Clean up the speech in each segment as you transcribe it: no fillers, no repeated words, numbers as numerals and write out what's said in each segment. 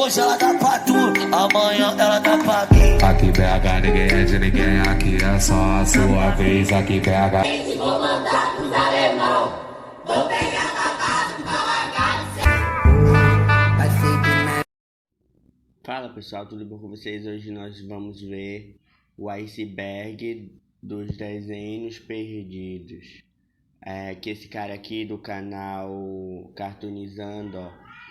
Hoje ela dá pra tu, amanhã ela dá pra quem? Aqui BH ninguém é de ninguém, aqui é só a sua vez. Aqui BH. Vou mandar pros alemão, vou pegar babado pra largar no céu. Fala pessoal, tudo bom com vocês? Hoje nós vamos ver o iceberg dos desenhos perdidos. Que esse cara aqui do canal Cartoonizando, ó,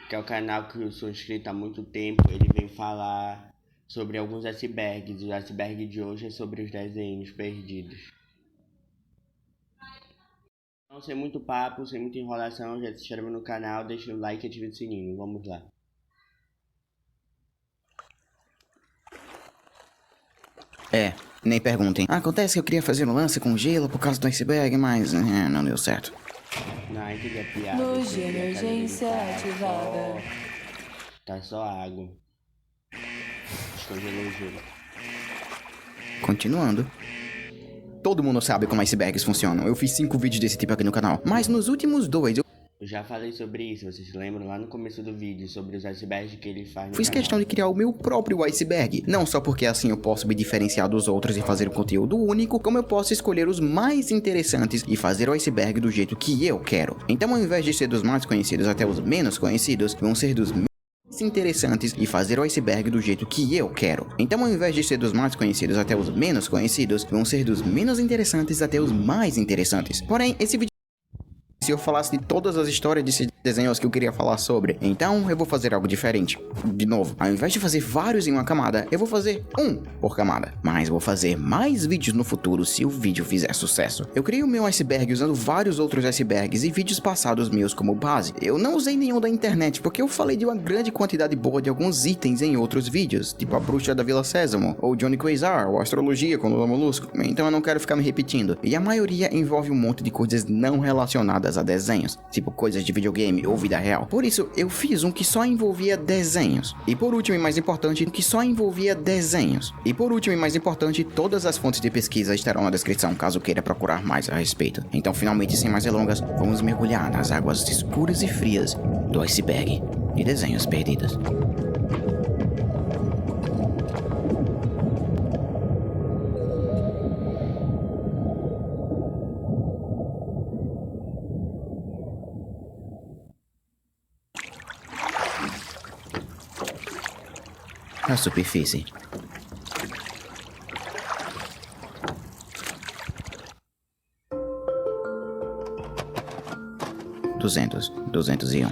que é o canal que eu sou inscrito há muito tempo, ele vem falar sobre alguns icebergs. O iceberg de hoje é sobre os desenhos perdidos. Então, sem muito papo, sem muita enrolação, já se inscreva no canal, deixa o like e ative o sininho. Vamos lá. Nem perguntem. Acontece que eu queria fazer um lance com gelo por causa do iceberg, mas não deu certo. Não, entendi a piada. Luz de emergência ativada. Tá só água. Descongelou o gelo. Continuando. Todo mundo sabe como icebergs funcionam. Eu fiz 5 vídeos desse tipo aqui no canal. Mas nos últimos 2 eu Eu já falei sobre isso, vocês se lembram lá no começo do vídeo, sobre os icebergs que ele faz no fiz canal. questão de criar o meu próprio iceberg. Não só porque assim eu posso me diferenciar dos outros e fazer um conteúdo único, como eu posso escolher os mais interessantes e fazer o iceberg do jeito que eu quero. Então, ao invés de ser dos mais conhecidos até os menos conhecidos, vão ser dos mais interessantes e fazer o iceberg do jeito que eu quero. Então, ao invés de ser dos mais conhecidos até os menos conhecidos, vão ser dos menos interessantes até os mais interessantes. Porém, esse vídeo, se eu falasse de todas as histórias desses desenhos que eu queria falar sobre, então eu vou fazer algo diferente. De novo, ao invés de fazer vários em uma camada, eu vou fazer um por camada. Mas vou fazer mais vídeos no futuro se o vídeo fizer sucesso. Eu criei o meu iceberg usando vários outros icebergs e vídeos passados meus como base. Eu não usei nenhum da internet, porque eu falei de uma grande quantidade boa de alguns itens em outros vídeos, tipo a bruxa da Vila Sésamo, ou Johnny Quasar, ou astrologia com Lula Molusco. Então eu não quero ficar me repetindo. E a maioria envolve um monte de coisas não relacionadas a desenhos, tipo coisas de videogame ou vida real. Por isso, eu fiz um que só envolvia desenhos. E por último e mais importante, todas as fontes de pesquisa estarão na descrição caso queira procurar mais a respeito. Então, finalmente, sem mais delongas, vamos mergulhar nas águas escuras e frias do iceberg de desenhos perdidos. A superfície. Duzentos e um.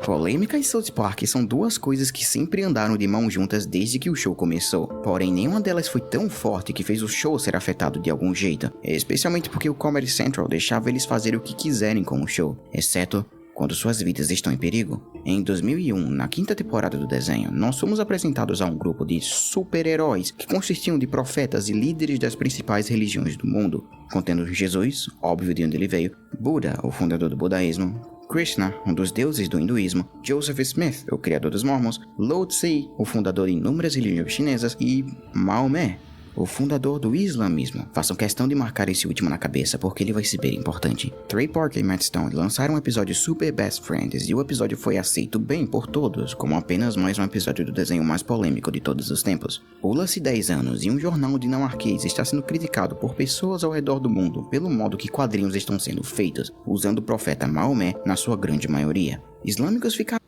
Polêmica e South Park são duas coisas que sempre andaram de mãos juntas desde que o show começou. Porém, nenhuma delas foi tão forte que fez o show ser afetado de algum jeito. Especialmente porque o Comedy Central deixava eles fazerem o que quiserem com o show, exceto quando suas vidas estão em perigo. Em 2001, na 5ª temporada do desenho, nós fomos apresentados a um grupo de super-heróis que consistiam de profetas e líderes das principais religiões do mundo, contendo Jesus, óbvio de onde ele veio, Buda, o fundador do budaísmo, Krishna, um dos deuses do hinduísmo, Joseph Smith, o criador dos mormons, Lao Tse, o fundador de inúmeras religiões chinesas, e Maomé, o fundador do islamismo. Façam questão de marcar esse último na cabeça, porque ele vai ser bem importante. Trey Parker e Matt Stone lançaram um episódio Super Best Friends, e o episódio foi aceito bem por todos, como apenas mais um episódio do desenho mais polêmico de todos os tempos. Pula-se 10 anos, e um jornal dinamarquês está sendo criticado por pessoas ao redor do mundo pelo modo que quadrinhos estão sendo feitos, usando o profeta Maomé na sua grande maioria. Islâmicos ficaram...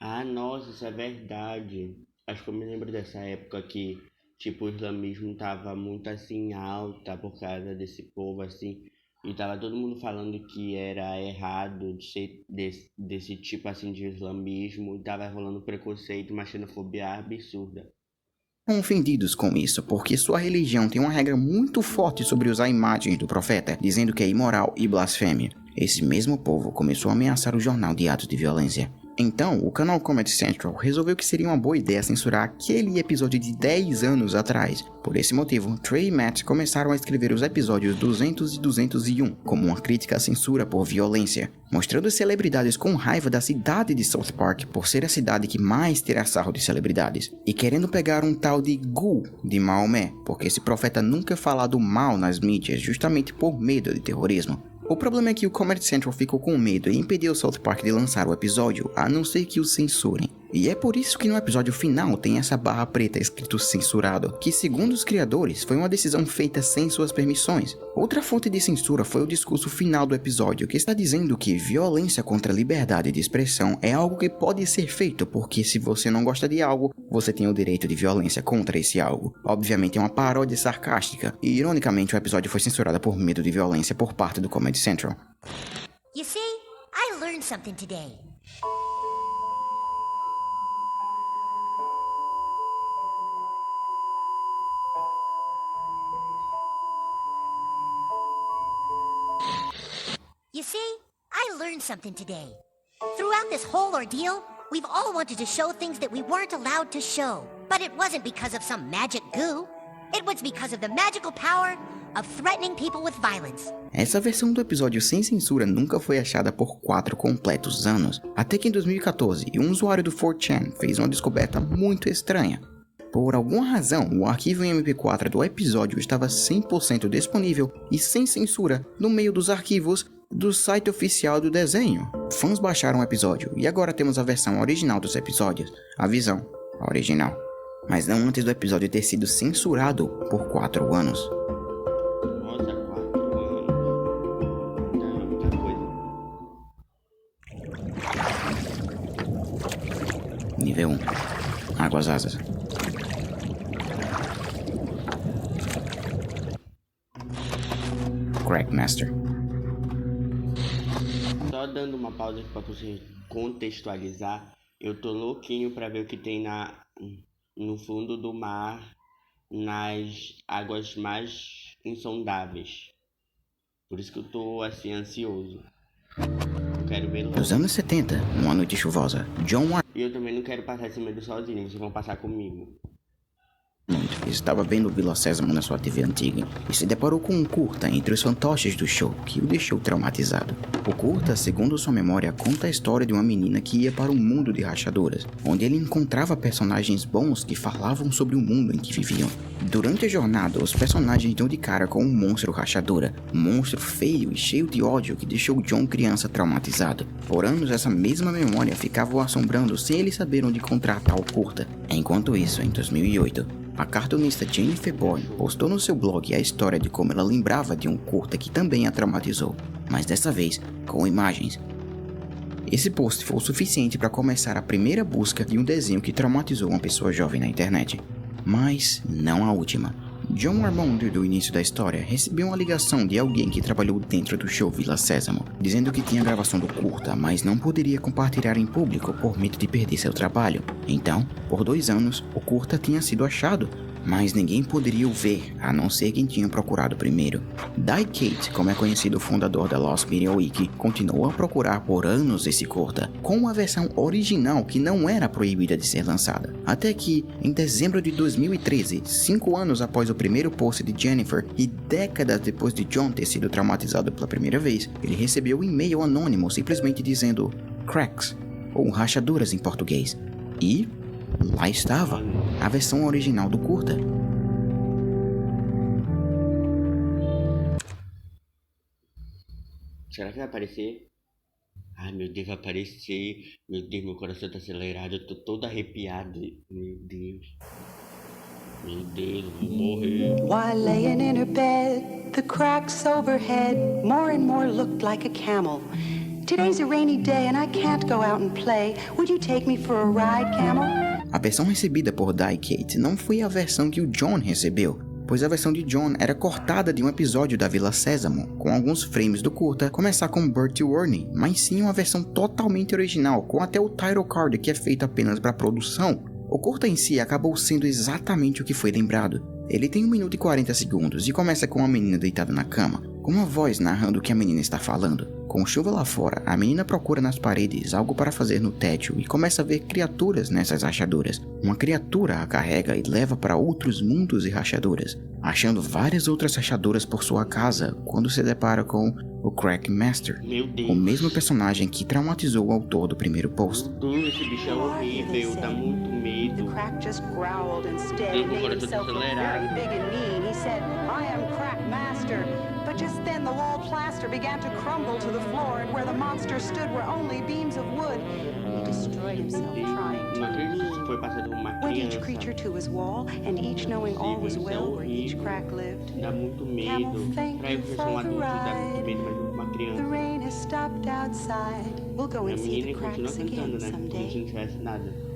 Ah, nossa, isso é verdade. Acho que eu me lembro dessa época que tipo, o islamismo tava muito assim alta por causa desse povo assim, e tava todo mundo falando que era errado de ser desse tipo assim de islamismo, e tava rolando preconceito, uma xenofobia absurda. Ofendidos com isso, porque sua religião tem uma regra muito forte sobre usar imagens do profeta, dizendo que é imoral e blasfêmia. Esse mesmo povo começou a ameaçar o jornal de atos de violência. Então, o canal Comedy Central resolveu que seria uma boa ideia censurar aquele episódio de 10 anos atrás. Por esse motivo, Trey e Matt começaram a escrever os episódios 200 e 201 como uma crítica à censura por violência, mostrando celebridades com raiva da cidade de South Park por ser a cidade que mais terá sarro de celebridades, e querendo pegar um tal de Gu de Maomé, porque esse profeta nunca fala do mal nas mídias justamente por medo de terrorismo. O problema é que o Comedy Central ficou com medo e impediu o South Park de lançar o episódio, a não ser que o censurem. E é por isso que no episódio final tem essa barra preta escrito censurado, que segundo os criadores foi uma decisão feita sem suas permissões. Outra fonte de censura foi o discurso final do episódio, que está dizendo que violência contra a liberdade de expressão é algo que pode ser feito, porque se você não gosta de algo, você tem o direito de violência contra esse algo. Obviamente é uma paródia sarcástica, e ironicamente o episódio foi censurado por medo de violência por parte do Comedy Central. You see, I learned something today. You see, I learned something today. Throughout this whole ordeal, we've all wanted to show things that we weren't allowed to show. But it wasn't because of some magic goo. It was because of the magical power of threatening people with violence. Essa versão do episódio sem censura nunca foi achada por 4 completos anos, até que em 2014, um usuário do 4chan fez uma descoberta muito estranha. Por alguma razão, o arquivo em MP4 do episódio estava 100% disponível e sem censura no meio dos arquivos do site oficial do desenho. Fãs baixaram o episódio e agora temos a versão original dos episódios, a visão original, mas não antes do episódio ter sido censurado por 4 anos. Nossa, 4 anos. Não, muita coisa. Nível 1. Águas asas. Crackmaster. Só dando uma pausa aqui pra você contextualizar, eu tô louquinho pra ver o que tem no fundo do mar, nas águas mais insondáveis. Por isso que eu tô assim ansioso. Eu quero ver logo. Nos anos 70, numa noite chuvosa, John E eu também não quero passar esse medo sozinho, vocês vão passar comigo. estava vendo Vila Sésamo na sua TV antiga e se deparou com um curta entre os fantoches do show que o deixou traumatizado. O curta, segundo sua memória, conta a história de uma menina que ia para um mundo de rachaduras, onde ele encontrava personagens bons que falavam sobre o mundo em que viviam. Durante a jornada, os personagens dão de cara com um monstro rachadura, um monstro feio e cheio de ódio que deixou John criança traumatizado. Por anos, essa mesma memória ficava o assombrando sem ele saber onde encontrar tal curta. Enquanto isso, em 2008, a cartunista Jennifer Bourne postou no seu blog a história de como ela lembrava de um curta que também a traumatizou, mas dessa vez com imagens. Esse post foi o suficiente para começar a primeira busca de um desenho que traumatizou uma pessoa jovem na internet, mas não a última. John Armond, do início da história, recebeu uma ligação de alguém que trabalhou dentro do show Vila Sésamo, dizendo que tinha a gravação do curta, mas não poderia compartilhar em público por medo de perder seu trabalho. Então, por 2 anos, o curta tinha sido achado, mas ninguém poderia o ver, a não ser quem tinha procurado primeiro. Die Kate, como é conhecido o fundador da Lost Media Wiki, continuou a procurar por anos esse curta, com uma versão original que não era proibida de ser lançada. Até que, em dezembro de 2013, 5 anos após o primeiro post de Jennifer e décadas depois de John ter sido traumatizado pela primeira vez, ele recebeu um e-mail anônimo simplesmente dizendo Cracks, ou rachaduras em português. E lá estava, a versão original do curta. Será que vai aparecer? Ai, meu Deus, vai aparecer. Meu Deus, meu coração tá acelerado. Eu tô todo arrepiado. Meu Deus. Meu Deus, eu vou morrer. While laying in her bed, the cracks overhead more and more looked like a camel. Today's a rainy day and I can't go out and play. Would you take me for a ride, camel? A versão recebida por Die Kate não foi a versão que o John recebeu, pois a versão de John era cortada de um episódio da Vila Sésamo, com alguns frames do curta começar com Bertie Warney, mas sim uma versão totalmente original, com até o title card que é feito apenas para produção. O curta em si acabou sendo exatamente o que foi lembrado. Ele tem 1 minuto e 40 segundos e começa com uma menina deitada na cama, com uma voz narrando o que a menina está falando. Com chuva lá fora, a menina procura nas paredes algo para fazer no teto e começa a ver criaturas nessas rachaduras. Uma criatura a carrega e leva para outros mundos e rachaduras, achando várias outras rachaduras por sua casa quando se depara com o Crackmaster, o mesmo personagem que traumatizou o autor do primeiro post. Esse bicho é horrível, dá muito medo. The crack just growled instead Eu and vou made coração himself look acelerado. very big and mean. He said, I am Crackmaster, but But just then the wall plaster began to crumble to the floor, and where the monster stood were only beams of wood. He destroyed himself trying Não to. acredito que foi passado por uma Went each criança. creature to his wall, and each knowing all was well where each crack lived. Dá muito medo. Camel, thank Pra eu you que sou for um the adulto, dá muito ride. medo, mas uma The criança. rain has stopped outside. We'll go A and see menina the continua cracks cantando, again né? Como se não someday. tivesse nada.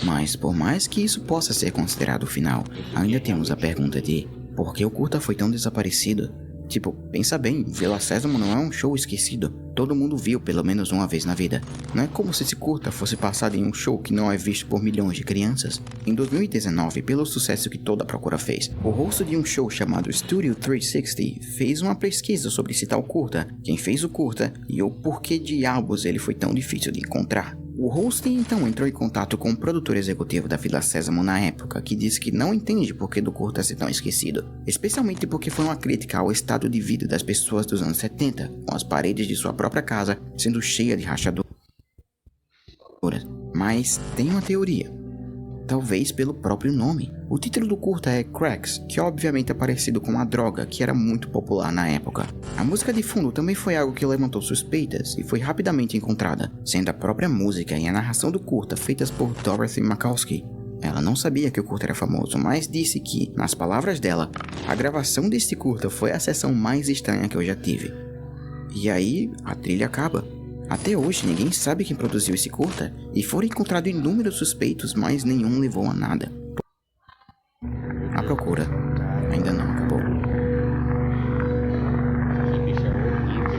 Mas por mais que isso possa ser considerado o final, ainda temos a pergunta de por que o curta foi tão desaparecido? Tipo, pensa bem, Vila Sésamo não é um show esquecido. Todo mundo viu pelo menos uma vez na vida. Não é como se esse curta fosse passado em um show que não é visto por milhões de crianças. Em 2019, pelo sucesso que toda a procura fez, o host de um show chamado Studio 360 fez uma pesquisa sobre esse tal curta, quem fez o curta e o porquê diabos ele foi tão difícil de encontrar. O host então entrou em contato com o produtor executivo da Vila Sésamo na época, que disse que não entende por que do curta ser tão esquecido, especialmente porque foi uma crítica ao estado de vida das pessoas dos anos 70, com as paredes de sua própria casa sendo cheias de rachaduras. Mas tem uma teoria. Talvez pelo próprio nome. O título do curta é Cracks, que obviamente é parecido com a droga que era muito popular na época. A música de fundo também foi algo que levantou suspeitas e foi rapidamente encontrada, sendo a própria música e a narração do curta feitas por Dorothy Makowski. Ela não sabia que o curta era famoso, mas disse que, nas palavras dela, a gravação deste curta foi a sessão mais estranha que eu já tive. E aí, a trilha acaba. Até hoje, ninguém sabe quem produziu esse curta, e foram encontrados inúmeros suspeitos, mas nenhum levou a nada. A procura ainda não acabou. Que bicho horrível.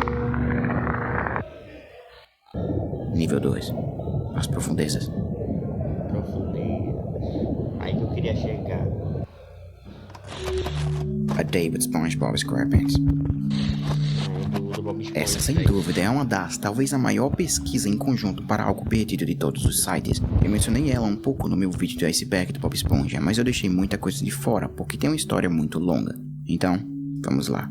Nível 2. As profundezas. Profundeza. Aí que eu queria chegar. A Day with SpongeBob SquarePants. Do Bob Esponja. Essa, sem dúvida, é uma das, talvez a maior pesquisa em conjunto para algo perdido de todos os sites. Eu mencionei ela um pouco no meu vídeo do iceberg do Bob Esponja, mas eu deixei muita coisa de fora porque tem uma história muito longa. Então, vamos lá.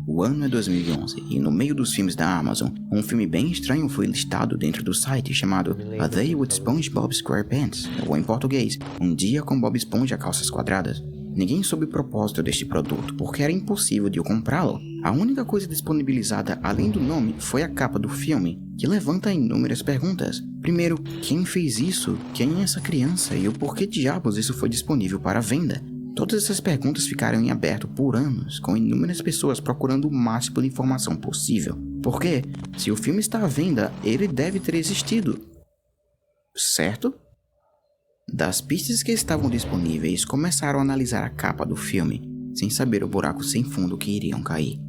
O ano é 2011 e no meio dos filmes da Amazon, um filme bem estranho foi listado dentro do site chamado A Day with SpongeBob SquarePants, ou em português, Um Dia com Bob Esponja Calças Quadradas. Ninguém soube o propósito deste produto, porque era impossível de eu comprá-lo. A única coisa disponibilizada além do nome foi a capa do filme, que levanta inúmeras perguntas. Primeiro, quem fez isso? Quem é essa criança? E o porquê diabos isso foi disponível para venda? Todas essas perguntas ficaram em aberto por anos, com inúmeras pessoas procurando o máximo de informação possível. Porque, se o filme está à venda, ele deve ter existido. Certo? Das pistas que estavam disponíveis, começaram a analisar a capa do filme, sem saber o buraco sem fundo que iriam cair.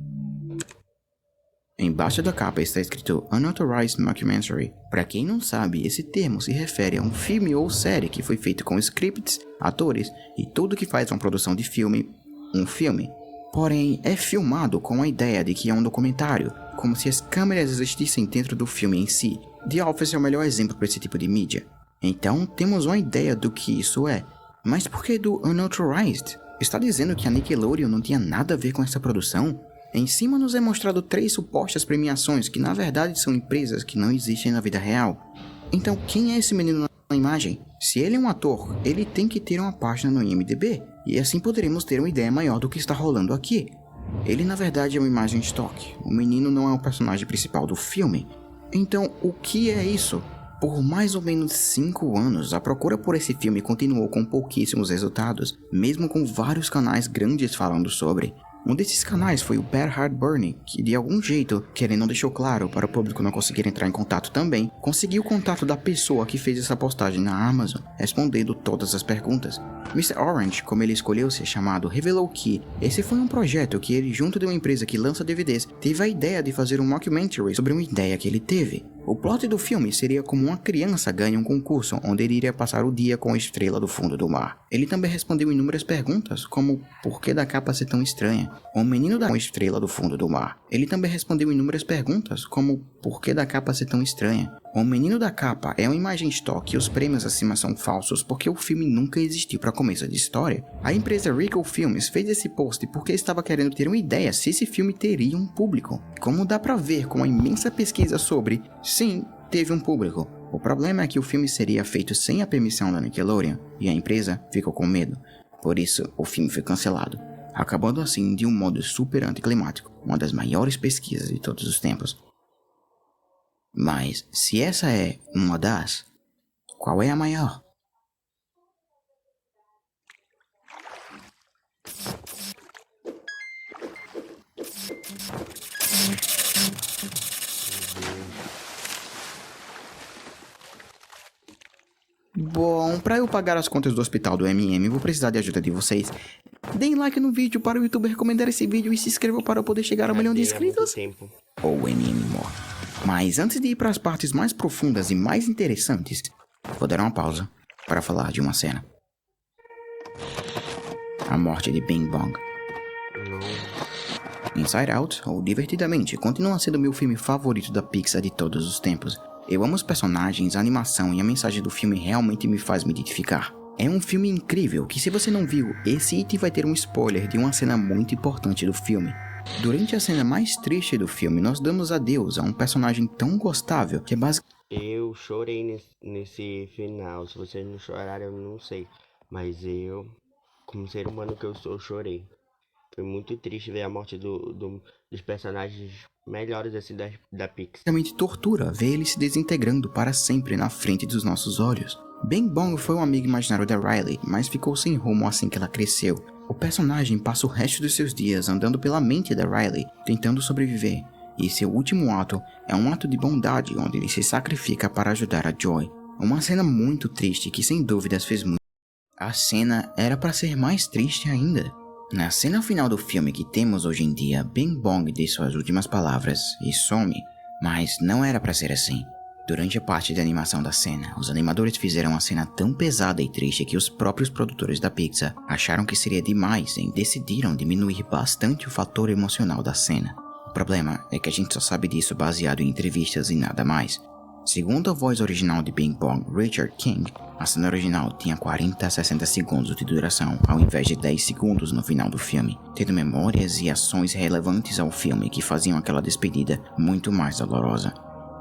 Embaixo da capa está escrito Unauthorized Mockumentary. Para quem não sabe, esse termo se refere a um filme ou série que foi feito com scripts, atores e tudo que faz uma produção de filme, um filme. Porém, é filmado com a ideia de que é um documentário, como se as câmeras existissem dentro do filme em si. The Office é o melhor exemplo para esse tipo de mídia. Então, temos uma ideia do que isso é. Mas por que do Unauthorized? Está dizendo que a Nickelodeon não tinha nada a ver com essa produção? Em cima nos é mostrado 3 supostas premiações que na verdade são empresas que não existem na vida real. Então, quem é esse menino na imagem? Se ele é um ator, ele tem que ter uma página no IMDb. E assim poderemos ter uma ideia maior do que está rolando aqui. Ele na verdade é uma imagem stock. O menino não é o personagem principal do filme. Então, o que é isso? Por mais ou menos 5 anos, a procura por esse filme continuou com pouquíssimos resultados, mesmo com vários canais grandes falando sobre. Um desses canais foi o Bad Hard Burning, que de algum jeito, que ele não deixou claro para o público não conseguir entrar em contato também, conseguiu o contato da pessoa que fez essa postagem na Amazon, respondendo todas as perguntas. Mr. Orange, como ele escolheu ser chamado, revelou que esse foi um projeto que ele, junto de uma empresa que lança DVDs, teve a ideia de fazer um mockumentary sobre uma ideia que ele teve. O plot do filme seria como uma criança ganha um concurso onde ele iria passar o dia com a estrela do fundo do mar. Ele também respondeu inúmeras perguntas, como por que da capa ser tão estranha? O menino da estrela do fundo do mar. Ele também respondeu inúmeras perguntas, como por que da capa ser tão estranha? O menino da capa é uma imagem stock e os prêmios acima são falsos porque o filme nunca existiu para começo de história. A empresa Regal Films fez esse post porque estava querendo ter uma ideia se esse filme teria um público. Como dá pra ver com a imensa pesquisa sobre, sim, teve um público. O problema é que o filme seria feito sem a permissão da Nickelodeon e a empresa ficou com medo. Por isso, o filme foi cancelado. acabando assim de um modo super anticlimático, uma das maiores pesquisas de todos os tempos. Mas, se essa é uma das, qual é a maior? Bom, para eu pagar as contas do hospital do MM, vou precisar de ajuda de vocês. Deem like no vídeo para o YouTube recomendar esse vídeo e se inscrevam para eu poder chegar a 1 milhão de inscritos. Ou o MM morre. Mas antes de ir para as partes mais profundas e mais interessantes, vou dar uma pausa para falar de uma cena. A morte de Bing Bong. Inside Out, ou Divertidamente, continua sendo meu filme favorito da Pixar de todos os tempos. Eu amo os personagens, a animação e a mensagem do filme realmente me faz me identificar. É um filme incrível que, se você não viu, esse item vai ter um spoiler de uma cena muito importante do filme. Durante a cena mais triste do filme, nós damos adeus a um personagem tão gostável que é basicamente... Eu chorei nesse final. Se vocês não choraram, eu não sei. Mas eu, como ser humano que eu sou, chorei. Foi muito triste ver a morte dos personagens melhores assim da Pixar. Realmente tortura ver ele se desintegrando para sempre na frente dos nossos olhos. Bing Bong foi um amigo imaginário da Riley, mas ficou sem rumo assim que ela cresceu. O personagem passa o resto dos seus dias andando pela mente da Riley, tentando sobreviver, e seu último ato é um ato de bondade onde ele se sacrifica para ajudar a Joy. Uma cena muito triste que sem dúvidas fez muito. A cena era para ser mais triste ainda. Na cena final do filme que temos hoje em dia, Bing Bong diz suas últimas palavras e some, mas não era para ser assim. Durante a parte de animação da cena, os animadores fizeram uma cena tão pesada e triste que os próprios produtores da Pixar acharam que seria demais e decidiram diminuir bastante o fator emocional da cena. O problema é que a gente só sabe disso baseado em entrevistas e nada mais. Segundo a voz original de Bing Bong, Richard King, a cena original tinha 40 a 60 segundos de duração, ao invés de 10 segundos no final do filme, tendo memórias e ações relevantes ao filme que faziam aquela despedida muito mais dolorosa.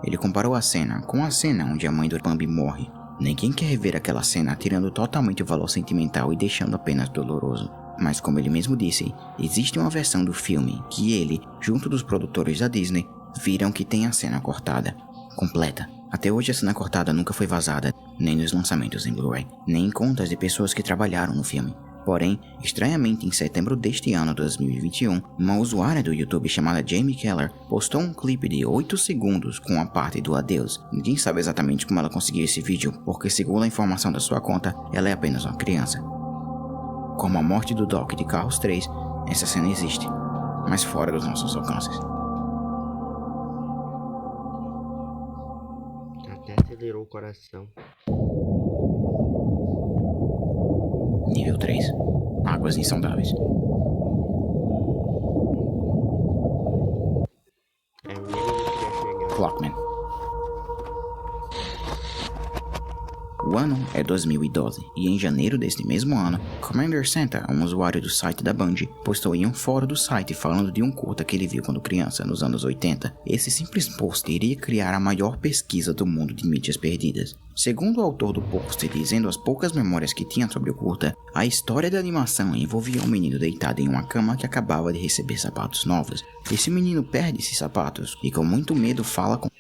Ele comparou a cena com a cena onde a mãe do Bambi morre. Ninguém quer rever aquela cena tirando totalmente o valor sentimental e deixando apenas doloroso. Mas como ele mesmo disse, existe uma versão do filme que ele, junto dos produtores da Disney, viram que tem a cena cortada, completa. Até hoje a cena cortada nunca foi vazada, nem nos lançamentos em Blu-ray, nem em contas de pessoas que trabalharam no filme. Porém, estranhamente em setembro deste ano 2021, uma usuária do YouTube chamada Jamie Keller postou um clipe de 8 segundos com a parte do adeus. Ninguém sabe exatamente como ela conseguiu esse vídeo, porque segundo a informação da sua conta, ela é apenas uma criança. Como a morte do Doc de Carros 3, essa cena existe, mas fora dos nossos alcances. Até acelerou o coração. Nível 3. Águas insondáveis. É o nível que quer chegar. Clockman. O ano é 2012, e em janeiro deste mesmo ano, Commander Santa, um usuário do site da Band, postou em um fórum do site falando de um curta que ele viu quando criança, nos anos 80. Esse simples post iria criar a maior pesquisa do mundo de mídias perdidas. Segundo o autor do post, dizendo as poucas memórias que tinha sobre o curta, a história da animação envolvia um menino deitado em uma cama que acabava de receber sapatos novos. Esse menino perde esses sapatos e com muito medo fala com o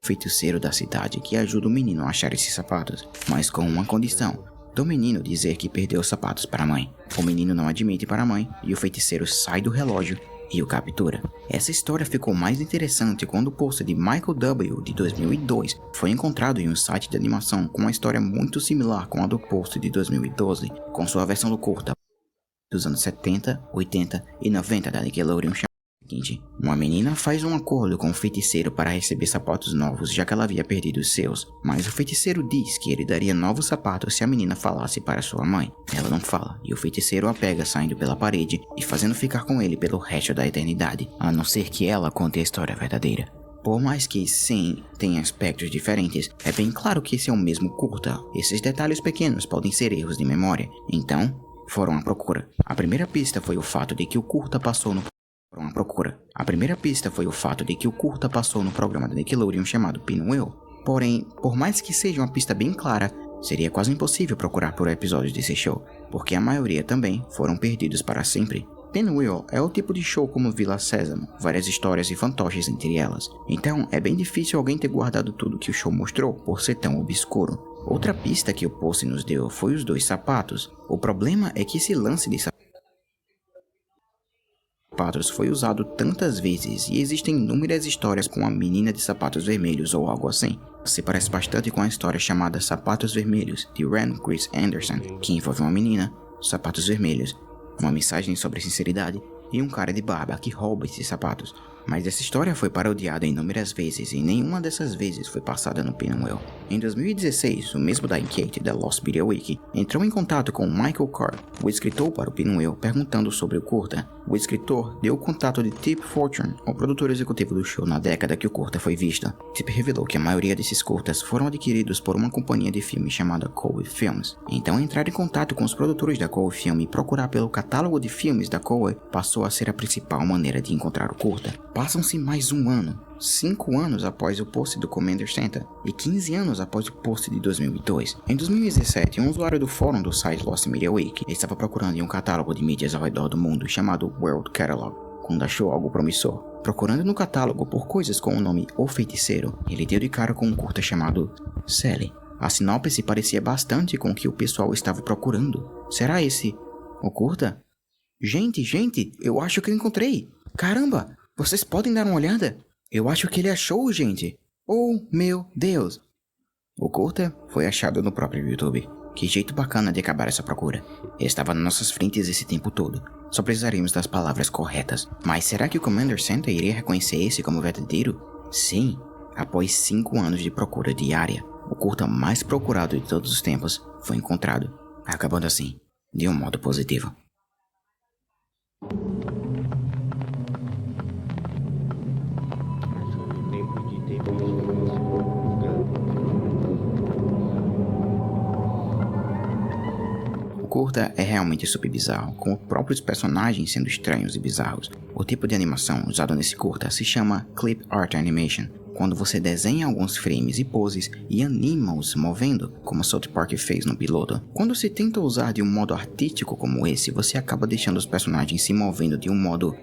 feiticeiro da cidade que ajuda o menino a achar esses sapatos, mas com uma condição: do menino dizer que perdeu os sapatos para a mãe. O menino não admite para a mãe e o feiticeiro sai do relógio e o captura. Essa história ficou mais interessante quando o post de Michael W. de 2002 foi encontrado em um site de animação com uma história muito similar com a do post de 2012, com sua versão do curta dos anos 70, 80 e 90 da Nickelodeon. Uma menina faz um acordo com o feiticeiro para receber sapatos novos, já que ela havia perdido os seus, mas o feiticeiro diz que ele daria novos sapatos se a menina falasse para sua mãe. Ela não fala, e o feiticeiro a pega saindo pela parede e fazendo ficar com ele pelo resto da eternidade, a não ser que ela conte a história verdadeira. Por mais que, sim, tenha aspectos diferentes, é bem claro que esse é o mesmo curta. Esses detalhes pequenos podem ser erros de memória, então foram à procura. A primeira pista foi o fato de que o curta passou no programa da Nickelodeon chamado Pinwheel. Porém, por mais que seja uma pista bem clara, Seria quase impossível procurar por episódios desse show, porque a maioria também foram perdidos para sempre. Pinwheel é o tipo de show como Vila Sésamo, várias histórias e fantoches entre elas. Então, é bem difícil alguém ter guardado tudo que o show mostrou por ser tão obscuro. Outra pista que o post nos deu foi os 2 sapatos. O problema é que esse lance de sapatos foi usado tantas vezes e existem inúmeras histórias com a menina de sapatos vermelhos ou algo assim. Se parece bastante com a história chamada Sapatos Vermelhos, de Rand Chris Anderson, que envolve uma menina, sapatos vermelhos, uma mensagem sobre sinceridade e um cara de barba que rouba esses sapatos. Mas essa história foi parodiada inúmeras vezes e nenhuma dessas vezes foi passada no Pinwheel. Em 2016, o mesmo da enquete da Lost Media Wiki entrou em contato com Michael Carr, o escritor para o Pinwheel, perguntando sobre o curta. O escritor deu o contato de Tip Fortune, o produtor executivo do show na década que o curta foi visto. Tip revelou que a maioria desses curtas foram adquiridos por uma companhia de filmes chamada Coe Films. Então entrar em contato com os produtores da Coe Film e procurar pelo catálogo de filmes da Coe passou a ser a principal maneira de encontrar o curta. Passam-se mais um ano, 5 anos após o post do Commander Center e 15 anos após o post de 2002. Em 2017, um usuário do fórum do site Lost Media Wiki estava procurando em um catálogo de mídias ao redor do mundo chamado World Catalog, quando achou algo promissor. Procurando no catálogo por coisas com o nome O Feiticeiro, ele deu de cara com um curta chamado Sally. A sinopse parecia bastante com o que o pessoal estava procurando. Será esse o curta? Gente, eu acho que eu encontrei! Caramba! Vocês podem dar uma olhada? Eu acho que ele achou, gente. Oh, meu Deus. O curta foi achado no próprio YouTube. Que jeito bacana de acabar essa procura. Estava nas nossas frentes esse tempo todo. Só precisaríamos das palavras corretas. Mas será que o Commander Center iria reconhecer esse como verdadeiro? Sim. Após 5 anos de procura diária, o curta mais procurado de todos os tempos foi encontrado. Acabando assim, de um modo positivo. O curta é realmente super bizarro, com os próprios personagens sendo estranhos e bizarros. O tipo de animação usado nesse curta se chama Clip Art Animation, quando você desenha alguns frames e poses e anima-os movendo, como South Park fez no piloto. Quando se tenta usar de um modo artístico como esse, você acaba deixando os personagens se movendo de um modo...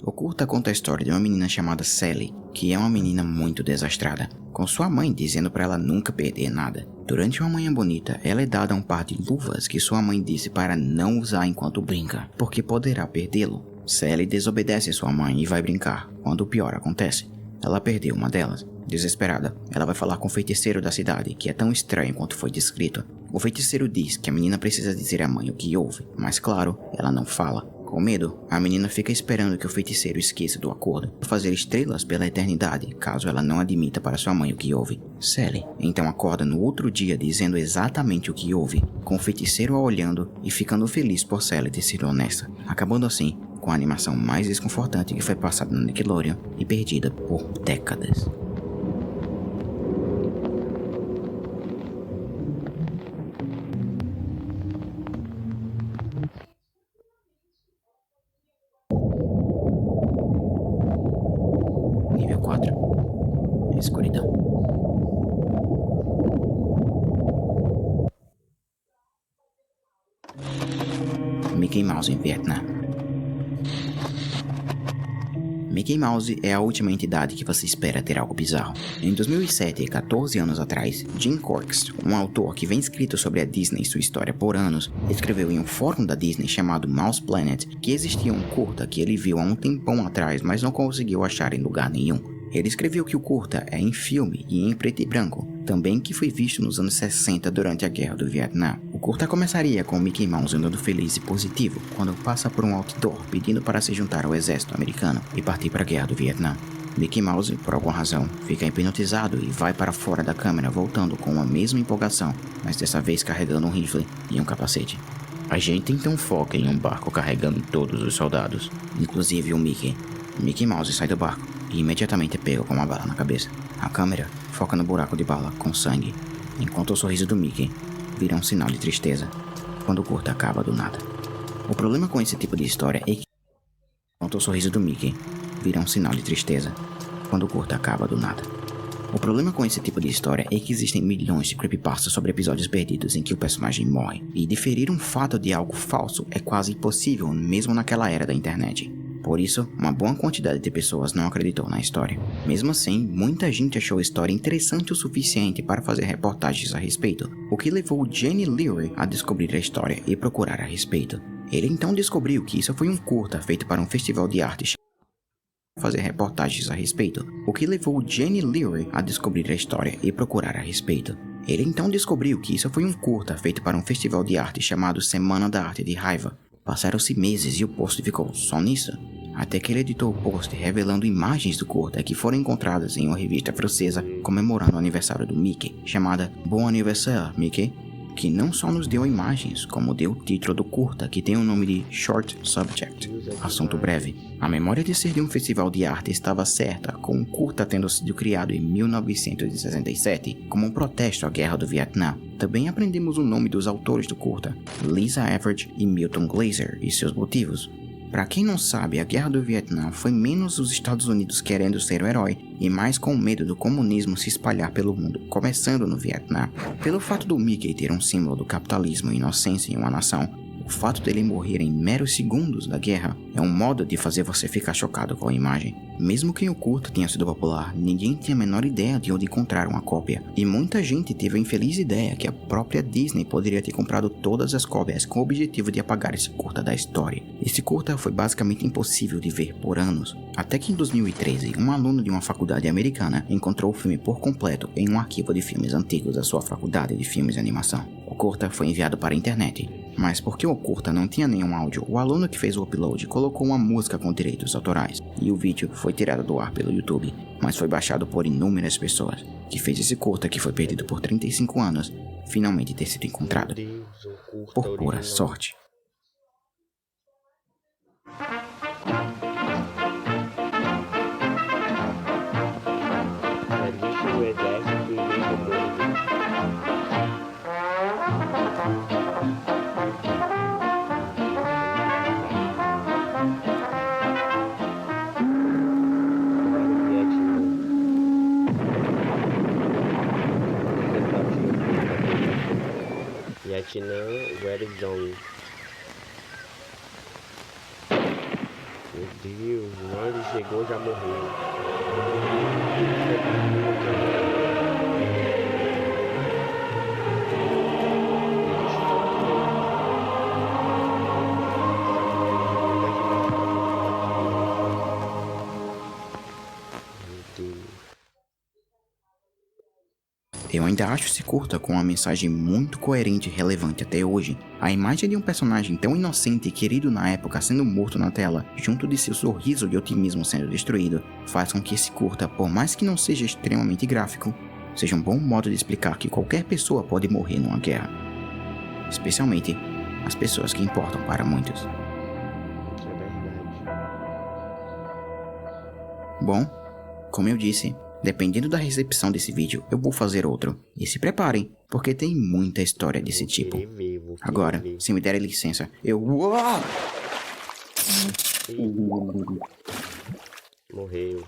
O curta conta a história de uma menina chamada Sally, que é uma menina muito desastrada, com sua mãe dizendo para ela nunca perder nada. Durante uma manhã bonita, ela é dada um par de luvas que sua mãe disse para não usar enquanto brinca, porque poderá perdê-lo. Sally desobedece sua mãe e vai brincar, quando o pior acontece. Ela perdeu uma delas. Desesperada, ela vai falar com o feiticeiro da cidade, que é tão estranho quanto foi descrito. O feiticeiro diz que a menina precisa dizer à mãe o que houve, mas claro, ela não fala. Com medo, a menina fica esperando que o feiticeiro esqueça do acordo, fazer estrelas pela eternidade, caso ela não admita para sua mãe o que houve. Sally então acorda no outro dia dizendo exatamente o que houve, com o feiticeiro a olhando e ficando feliz por Sally ter sido honesta, acabando assim com a animação mais desconfortante que foi passada no Nickelodeon e perdida por décadas. Nível 4. Escuridão. Mickey Mouse em Vietnã. Mickey Mouse é a última entidade que você espera ter algo bizarro. Em 2007, 14 anos atrás, Jim Korkis, um autor que vem escrito sobre a Disney e sua história por anos, escreveu em um fórum da Disney chamado Mouse Planet que existia um curta que ele viu há um tempão atrás, mas não conseguiu achar em lugar nenhum. Ele escreveu que o curta é em filme e em preto e branco, também que foi visto nos anos 60 durante a Guerra do Vietnã. O curta começaria com o Mickey Mouse andando feliz e positivo quando passa por um outdoor pedindo para se juntar ao exército americano e partir para a Guerra do Vietnã. Mickey Mouse, por alguma razão, fica hipnotizado e vai para fora da câmera voltando com a mesma empolgação, mas dessa vez carregando um rifle e um capacete. A gente então foca em um barco carregando todos os soldados, inclusive o Mickey. Mickey Mouse sai do barco e imediatamente é pego com uma bala na cabeça. A câmera foca no buraco de bala com sangue, enquanto o sorriso do Mickey vira um sinal de tristeza quando o curta acaba do nada. O problema com esse tipo de história é que enquanto o sorriso do Mickey vira um sinal de tristeza quando o curta acaba do nada. O problema com esse tipo de história é que existem milhões de creepypastas sobre episódios perdidos em que o personagem morre, e diferir um fato de algo falso é quase impossível mesmo naquela era da internet. Por isso, uma boa quantidade de pessoas não acreditou na história. Mesmo assim, muita gente achou a história interessante o suficiente para fazer reportagens a respeito, o que levou Jenny Leary a descobrir a história e procurar a respeito. Ele então descobriu que isso foi um curta feito para um festival de arte fazer reportagens a respeito, o que levou Jenny Leary a descobrir a história e procurar a respeito. Ele então descobriu que isso foi um curta feito para um festival de arte chamado Semana da Arte de Raiva. Passaram-se meses e o post ficou só nisso, até que ele editou o post revelando imagens do curta que foram encontradas em uma revista francesa comemorando o aniversário do Mickey, chamada Bon Anniversaire, Mickey, que não só nos deu imagens, como deu o título do curta, que tem o nome de Short Subject, assunto breve. A memória de ser de um festival de arte estava certa, com o curta tendo sido criado em 1967, como um protesto à Guerra do Vietnã. Também aprendemos o nome dos autores do curta, Lisa Everett e Milton Glaser, e seus motivos. Para quem não sabe, a Guerra do Vietnã foi menos os Estados Unidos querendo ser o herói e mais com medo do comunismo se espalhar pelo mundo, começando no Vietnã. Pelo fato do Mickey ter um símbolo do capitalismo e inocência em uma nação, o fato dele morrer em meros segundos da guerra é um modo de fazer você ficar chocado com a imagem. Mesmo que o curta tenha sido popular, ninguém tinha a menor ideia de onde encontrar uma cópia, e muita gente teve a infeliz ideia que a própria Disney poderia ter comprado todas as cópias com o objetivo de apagar esse curta da história. Esse curta foi basicamente impossível de ver por anos, até que em 2013, um aluno de uma faculdade americana encontrou o filme por completo em um arquivo de filmes antigos da sua faculdade de filmes e animação. O curta foi enviado para a internet, mas porque o curta não tinha nenhum áudio, o aluno que fez o upload colocou uma música com direitos autorais, e o vídeo foi tirado do ar pelo YouTube, mas foi baixado por inúmeras pessoas, que fez esse curta, que foi perdido por 35 anos, finalmente ter sido encontrado, por pura sorte. Vietnã, Red Zone. Meu Deus, não, ele chegou, já morreu. Eu ainda acho esse curta com uma mensagem muito coerente e relevante até hoje. A imagem de um personagem tão inocente e querido na época sendo morto na tela, junto de seu sorriso de otimismo sendo destruído, faz com que esse curta, por mais que não seja extremamente gráfico, seja um bom modo de explicar que qualquer pessoa pode morrer numa guerra. Especialmente as pessoas que importam para muitos. Bom, como eu disse, dependendo da recepção desse vídeo, eu vou fazer outro. E se preparem, porque tem muita história desse tipo. Agora, se me derem licença, eu... Morreu.